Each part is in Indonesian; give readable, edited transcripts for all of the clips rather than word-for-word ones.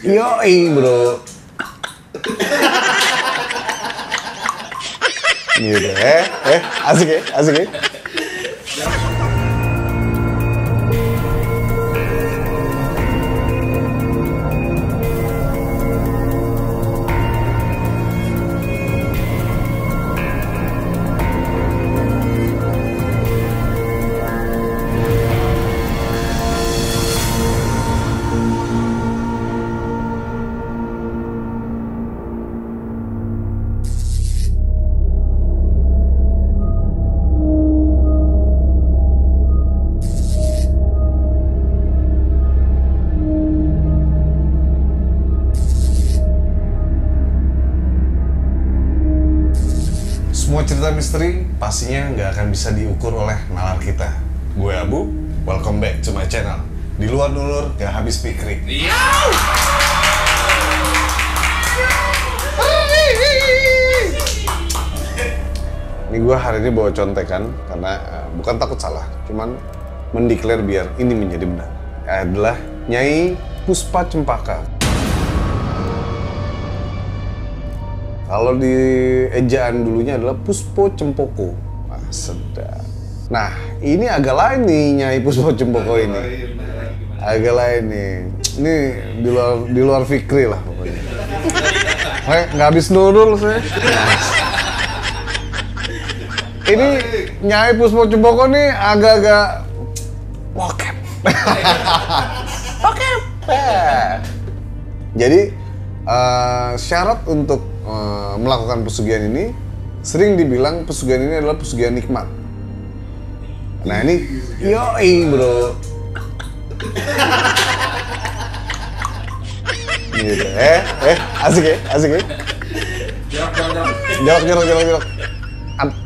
Yoi bro. Gitu asik ya, asik ya. Semua cerita misteri pastinya nggak akan bisa diukur oleh nalar kita. Gue Abu, welcome back to my channel. Di luar dulur, gak habis pikir. Ini gue hari ini bawa contekan karena bukan takut salah, cuman mendeklar biar ini menjadi benar. Adalah Nyai Puspa Cempaka. Kalau di ejaan dulunya adalah Puspo Cempoko. Wah, sedap. Nah, ini agak lain nih Nyai Puspo Cempoko ini. Agak lain nih. Ini di luar fikri lah pokoknya. Nggak habis nurul saya. Ini Nyai Puspo Cempoko nih agak-agak bokep. Bokep. Jadi syarat untuk melakukan pesugihan ini sering dibilang pesugihan ini adalah pesugihan nikmat. Nah ini yoi bro. Gitu asik ya, asik ya. Jorok.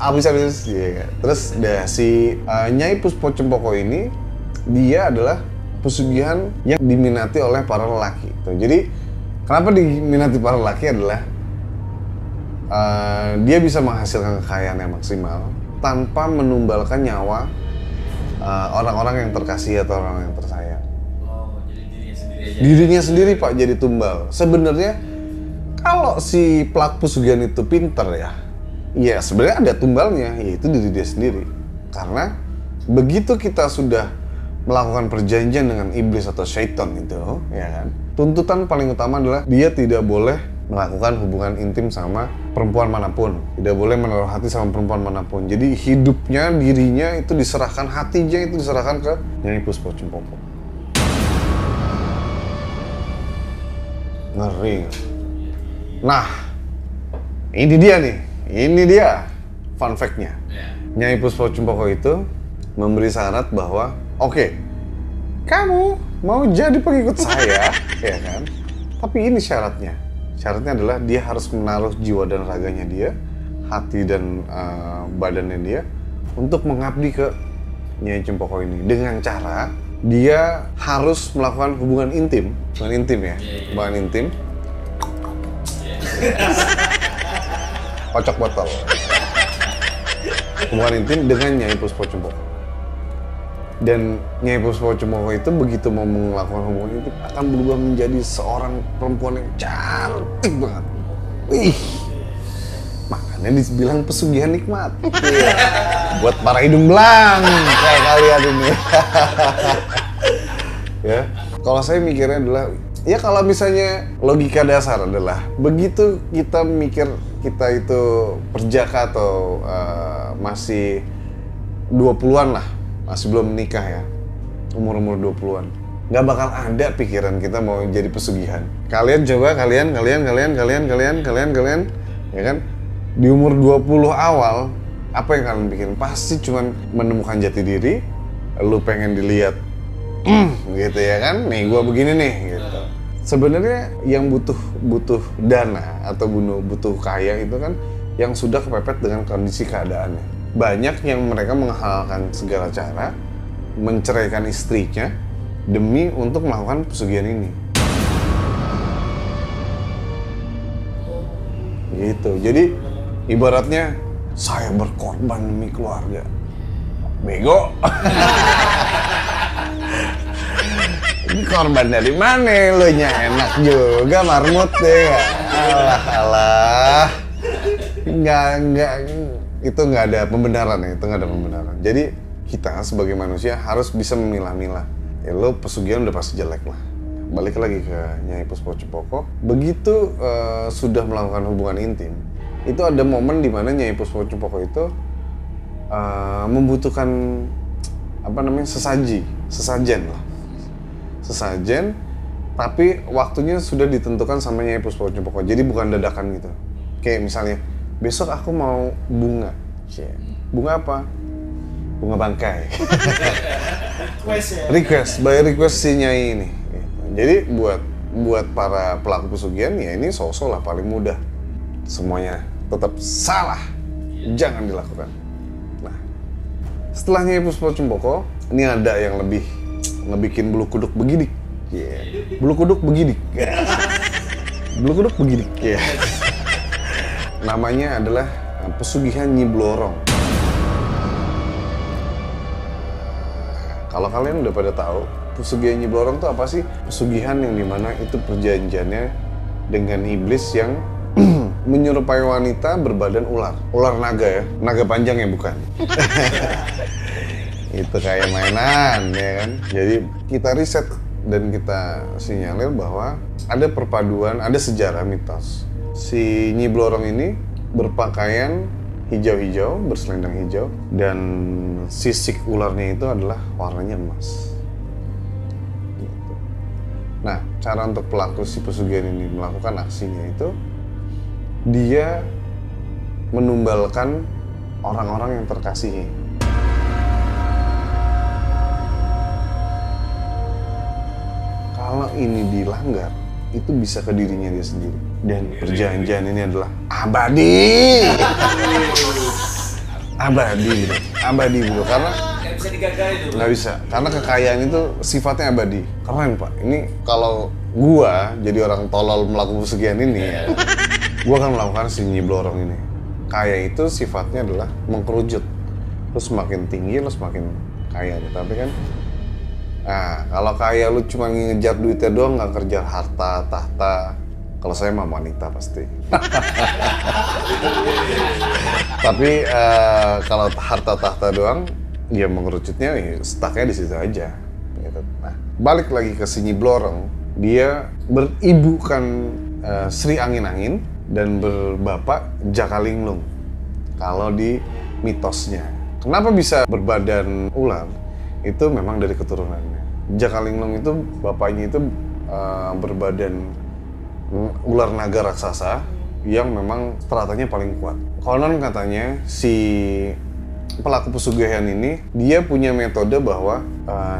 Abis. Yeah. Terus si Nyai Puspo Cempoko ini dia adalah pesugihan yang diminati oleh para lelaki. Jadi kenapa diminati para lelaki adalah dia bisa menghasilkan kekayaan yang maksimal tanpa menumbalkan nyawa orang-orang yang terkasih atau orang yang tersayang. Oh, jadi dirinya sendiri aja. Dirinya sendiri Pak jadi tumbal. Sebenarnya kalau si pelaku pesugihan itu pinter ya sebenarnya ada tumbalnya, yaitu diri dia sendiri. Karena begitu kita sudah melakukan perjanjian dengan iblis atau syaitan itu, ya kan? Tuntutan paling utama adalah dia tidak boleh melakukan hubungan intim sama perempuan manapun, tidak boleh menaruh hati sama perempuan manapun. Jadi hidupnya, dirinya itu diserahkan, hatinya itu diserahkan ke Nyai Puspo Cempoko. Ngeri. Nah, ini dia fun fact-nya. Nyai Puspo Cempoko itu memberi syarat bahwa oke, kamu mau jadi pengikut saya, ya kan? Tapi ini syaratnya. Syaratnya adalah dia harus menaruh jiwa dan raganya dia, hati dan badannya dia untuk mengabdi ke Nyai Cempoko ini. Dengan cara dia harus melakukan hubungan intim ya, hubungan intim. Kocok botol. Hubungan intim dengan Nyai Puspo Cempoko. Dan Nyai Puspo Cempoko itu begitu mau melakukan hubungan itu akan berubah menjadi seorang perempuan yang cantik banget. Wih, makanya dibilang pesugihan nikmat. Buat para hidung belang kayak kalian ini. Ya, kalau saya mikirnya adalah ya kalau misalnya logika dasar adalah begitu kita mikir kita itu perjaka atau masih 20-an lah, masih belum menikah ya, umur 20-an, nggak bakal ada pikiran kita mau jadi pesugihan. Kalian coba, kalian, ya kan, di umur 20 awal, apa yang kalian bikin? Pasti cuman menemukan jati diri, lu pengen dilihat, gitu ya kan, nih gua begini nih, gitu. Sebenarnya yang butuh dana atau butuh kaya itu kan yang sudah kepepet dengan kondisi keadaannya. Banyak yang mereka menghalalkan segala cara, menceraikan istrinya demi untuk melakukan pesugihan ini. Gitu. Jadi ibaratnya saya berkorban demi keluarga. Bego. Ini korban dari mana lo nya? Enak juga marmut deh ya. Alah. Enggak. Itu nggak ada pembenaran ya, itu nggak ada pembenaran. Jadi kita sebagai manusia harus bisa memilah-milah. Ya lo pesugihan udah pasti jelek lah. Balik lagi ke Nyai Puspo Cempoko. Begitu sudah melakukan hubungan intim, itu ada momen di mana Nyai Puspo Cempoko itu membutuhkan sesajen lah. Sesajen, tapi waktunya sudah ditentukan sama Nyai Puspo Cempoko. Jadi bukan dadakan gitu. Kayak misalnya, besok aku mau bunga. Bunga apa? Bunga bangkai. Request, by request si Nyai ini. Jadi buat para pelaku pesugihan ya ini sosok lah paling mudah. Semuanya tetap salah. Jangan dilakukan. Nah, setelah Nyai Puspo Cempoko, ini ada yang lebih ngebikin bulu kuduk begidik. Bulu kuduk begidik. Bulu kuduk begidik. Namanya adalah pesugihan Nyi Blorong. Kalau kalian udah pada tahu, pesugihan Nyi Blorong itu apa sih? Pesugihan yang dimana itu perjanjiannya dengan iblis yang menyerupai wanita berbadan ular. Ular naga ya, naga panjang ya bukan. Itu kayak mainan ya kan. Jadi kita riset dan kita sinyalir bahwa ada perpaduan, ada sejarah mitos. Si Nyi Blorong ini berpakaian hijau-hijau, berselendang hijau, dan sisik ularnya itu adalah warnanya emas. Gitu. Nah, cara untuk pelaku si pesugihan ini melakukan aksinya itu, dia menumbalkan orang-orang yang terkasihi. Kalau ini dilanggar, itu bisa ke dirinya dia sendiri. Dan perjanjian ini adalah abadi. Abadi bro. Karena nggak bisa digagalin tuh. nggak bisa, karena kekayaan itu sifatnya abadi. Keren pak. Ini kalau gua jadi orang tolol melakukan pesugihan ini, gua akan melakukan si Nyi Blorong ini. Kaya itu sifatnya adalah mengkerucut. Terus semakin tinggi, lo semakin kaya. Tapi kan, nah kalau kaya lu cuma ngejar duitnya doang, nggak kerja harta, tahta. Kalau saya mah wanita pasti. Tapi kalau harta tahta doang, ya mengerucutnya ya stucknya di situ aja. Gitu. Nah, balik lagi ke si Nyi Blorong, dia beribukan Sri Angin-Angin dan berbapak Jaka Linglung. Kalau di mitosnya, kenapa bisa berbadan ular? Itu memang dari keturunannya. Jaka Linglung itu bapaknya itu berbadan ular naga raksasa yang memang stratanya paling kuat. Konon katanya si pelaku pesugihan ini dia punya metode bahwa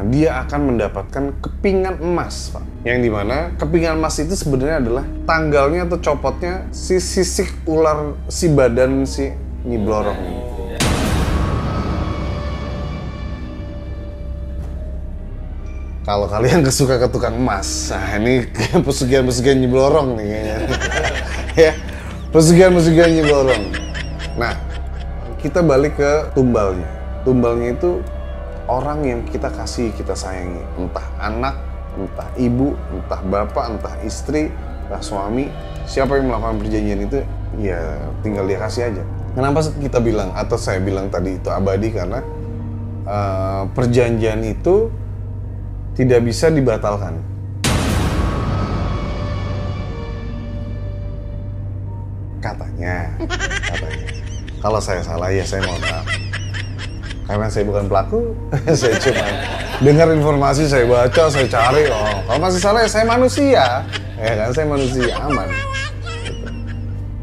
dia akan mendapatkan kepingan emas, Pak. Yang dimana kepingan emas itu sebenarnya adalah tanggalnya atau copotnya si sisik ular si badan si Nyi Blorong ini. Kalau kalian kesuka ke tukang emas, nah ini pesugihan-pesugihan Nyi Blorong nih kayaknya. Ya, pesugihan-pesugihan Nyi Blorong. Nah, kita balik ke tumbalnya. Tumbalnya itu orang yang kita kasih, kita sayangi. Entah anak, entah ibu, entah bapak, entah istri, entah suami. Siapa yang melakukan perjanjian itu, ya tinggal dia kasih aja. Kenapa kita bilang, atau saya bilang tadi itu abadi, karena perjanjian itu tidak bisa dibatalkan. Katanya. Kalau saya salah ya saya mohon maaf. Karena saya bukan pelaku, saya cuma dengar informasi, saya baca, saya cari. Oh, kalau masih salah ya saya manusia. Ya kan, saya manusia, aman. Gitu.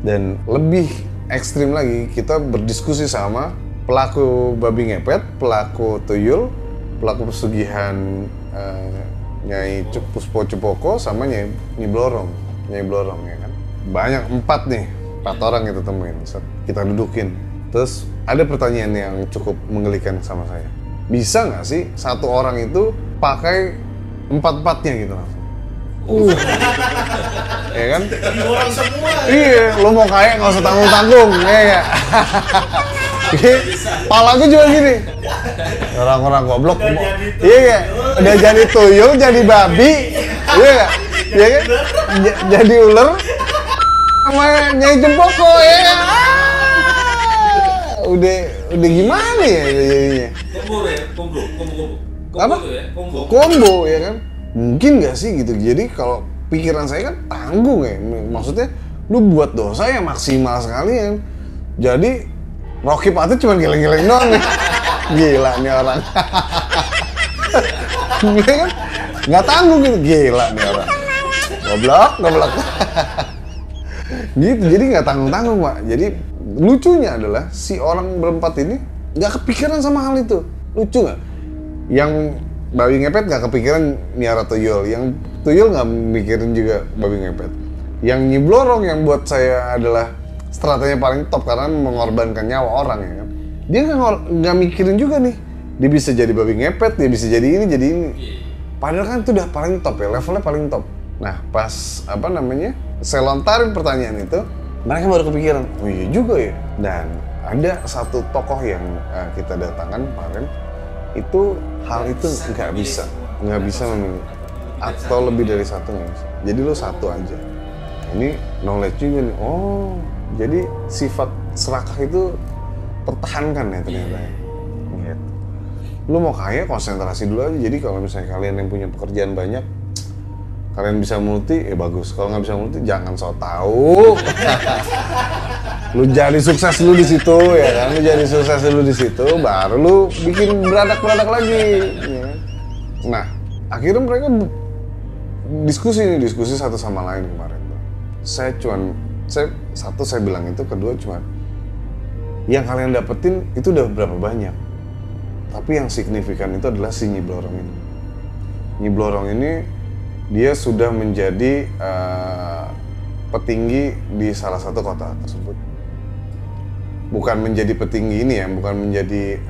Dan lebih ekstrim lagi, kita berdiskusi sama pelaku babi ngepet, pelaku tuyul, pelaku pesugihan Nyai Puspo Cempoko sama Nyi Blorong ya kan. Banyak 4 orang kita temuin, kita dudukin. Terus ada pertanyaan yang cukup menggelikan sama saya. Bisa nggak sih satu orang itu pakai 4-4-nya gitu langsung? Ya kan? Orang semua. Iya, lo mau kaya nggak usah tanggung-tanggung, ya. Pala gue juga gini. Orang-orang goblok. Udah jadi tuyul. Iya, udah jadi tuyul, jadi babi. Iya nggak? Iya kan? Jadi ular. Sama Nyai Jempoko ya. Udah gimana ya jadinya? Combo. Apa? Tuh ya, Combo ya kan? Mungkin nggak sih gitu. Jadi kalau pikiran saya kan tanggung ya. Maksudnya lu buat dosa yang maksimal sekalian. Jadi Rocky Patih cuma geleng-geleng doang nih. Gila nih orang. Dia kan nggak tanggung gitu. Gila nih orang. Goblok. Gitu, jadi nggak tanggung-tanggung, Pak. Jadi lucunya adalah si orang berempat ini nggak kepikiran sama hal itu. Lucu nggak? Yang babi ngepet nggak kepikiran miara tuyul. Yang tuyul nggak mikirin juga babi ngepet. Yang Nyi Blorong yang buat saya adalah strategi paling top karena mengorbankan nyawa orang ya kan. Dia nggak mikirin juga nih. Dia bisa jadi babi ngepet, dia bisa jadi ini. Padahal kan itu udah paling top ya, levelnya paling top. Nah pas saya lontarin pertanyaan itu, mereka baru kepikiran, oh iya juga ya. Dan ada satu tokoh yang kita datangkan kemarin, itu hal itu nggak bisa memilih. Atau lebih dari satu nggak bisa. Jadi lo satu aja. Ini knowledge juga nih. Oh, jadi sifat serakah itu pertahankan ya ternyata. Gitu. Lu mau kaya konsentrasi dulu aja. Jadi kalau misalnya kalian yang punya pekerjaan banyak, kalian bisa multi, bagus. Kalau nggak bisa multi, jangan sok tahu. Lu jadi sukses dulu di situ ya kan. Lu jadi sukses dulu di situ, baru lu bikin beradak lagi. Ya. Nah, akhirnya mereka diskusi satu sama lain kemarin. Saya bilang itu, kedua cuman yang kalian dapetin itu udah berapa banyak. Tapi yang signifikan itu adalah si Nyi Blorong ini. Nyi Blorong ini dia sudah menjadi petinggi di salah satu kota tersebut. Bukan menjadi petinggi ini ya, bukan menjadi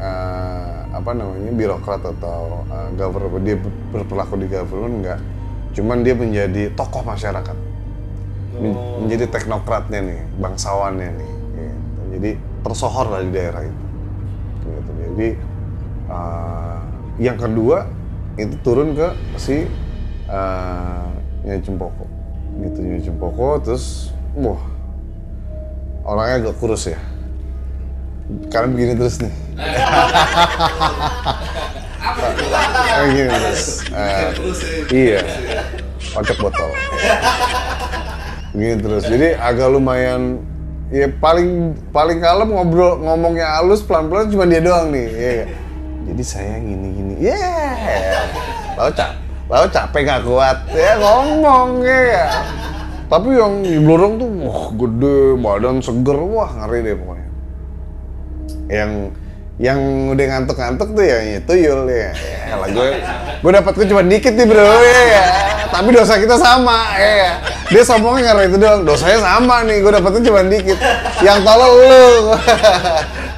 birokrat atau government. Dia berperilaku di government enggak. Cuman dia menjadi tokoh masyarakat. Menjadi teknokratnya nih, bangsawannya nih. Gitu. Jadi tersohor lah di daerah itu. Gitu. Jadi yang kedua itu turun ke si Nyai Cempoko. Gitu, Nyai Cempoko terus orangnya agak kurus ya. Karena begini terus nih. Gini terus. Iya. Kocok botol. Gini terus. Jadi agak lumayan ya paling kalem ngomongnya halus pelan-pelan cuma dia doang nih. Ya. Jadi saya gini. Lalu capek gak kuat. Ya ngomong ya. Tapi yang di Blorong tuh gede, badan seger, ngeri deh pokoknya. Yang udah ngantuk-ngantuk tuh ya tuyul ya. Yalah gue dapatnya cuma dikit nih bro ya. Tapi dosa kita sama ya. Dia sombongnya karena itu doang. Dosanya sama nih, gue dapatnya cuma dikit. Yang tolol lu.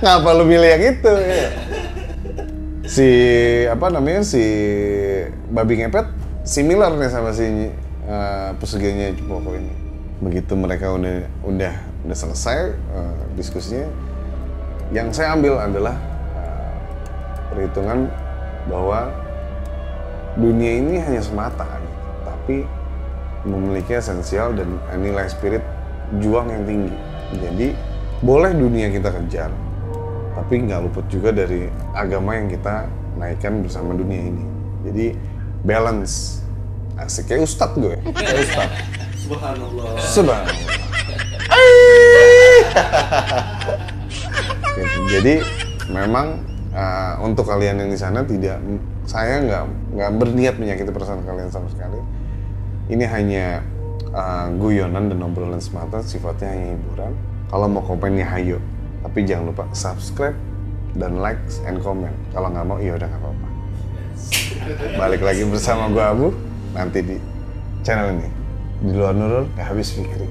Ngapa lu milih yang itu ya. Si babi ngepet similar nih sama si pesugihannya Cempoko ini. Begitu mereka udah selesai diskusinya, yang saya ambil adalah perhitungan bahwa dunia ini hanya semata, tapi memiliki esensial dan nilai spirit juang yang tinggi. Jadi boleh dunia kita kejar, tapi nggak luput juga dari agama yang kita naikkan bersama dunia ini. Jadi balance. Asik kayak ustadz gue. Kayak ustadz. Subhanallah. Gitu. Jadi memang untuk kalian yang di sana saya nggak berniat menyakiti perasaan kalian sama sekali. Ini hanya guyonan dan obrolan semata, sifatnya hanya hiburan. Kalau mau komennya hayo, tapi jangan lupa subscribe dan like and comment. Kalau nggak mau, ya udah nggak apa-apa. Balik lagi bersama gua Abu nanti di channel ini. Di luar Nurul, gak habis pikirin.